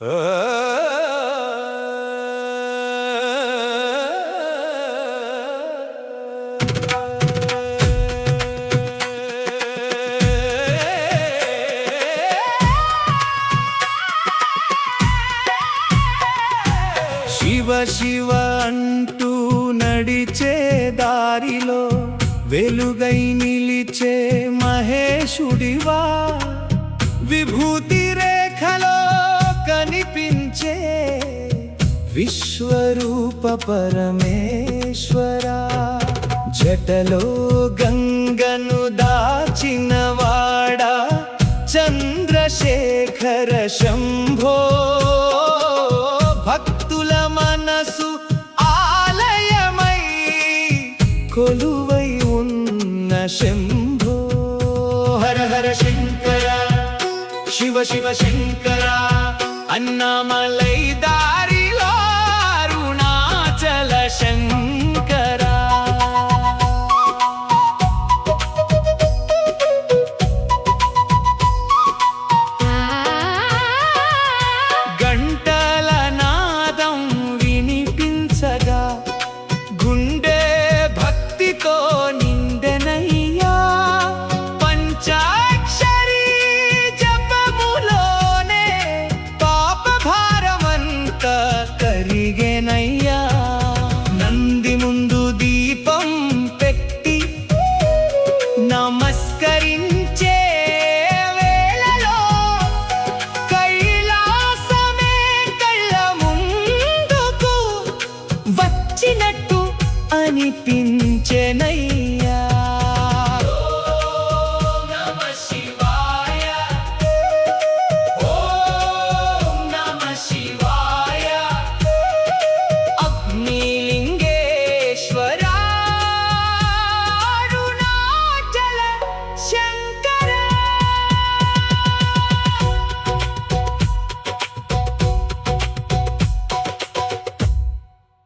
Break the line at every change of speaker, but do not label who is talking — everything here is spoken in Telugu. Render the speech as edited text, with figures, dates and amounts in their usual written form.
శివ శివ అంటూ నడిచే దారిలో వెలుగై నిలిచే మహేశుడివా, విభూతి రేఖలో కనిపించే విశ్వరూప పరమేశ్వరా, జటలో గంగను దాచినవాడా చంద్రశేఖర శంభో, భక్తుల మనసు ఆలయమై కొలువై ఉన్న శంభో. హర హర శంకర శివ శివ శంకర, అన్నామలై దారిలో అరుణాచల శంకర. గంటల నాదం వినిపించగా గుండె భక్తితో నిండెనయ్యా, పంచాక్షరి జపములోనే పాప భారమంతా కరిగెనయ్యా. నంది ముందు దీపం పెట్టి నమస్కరించే వేళలో కైలాసమే కళ్ళ ముందుకు వచ్చినట్టు అనిపి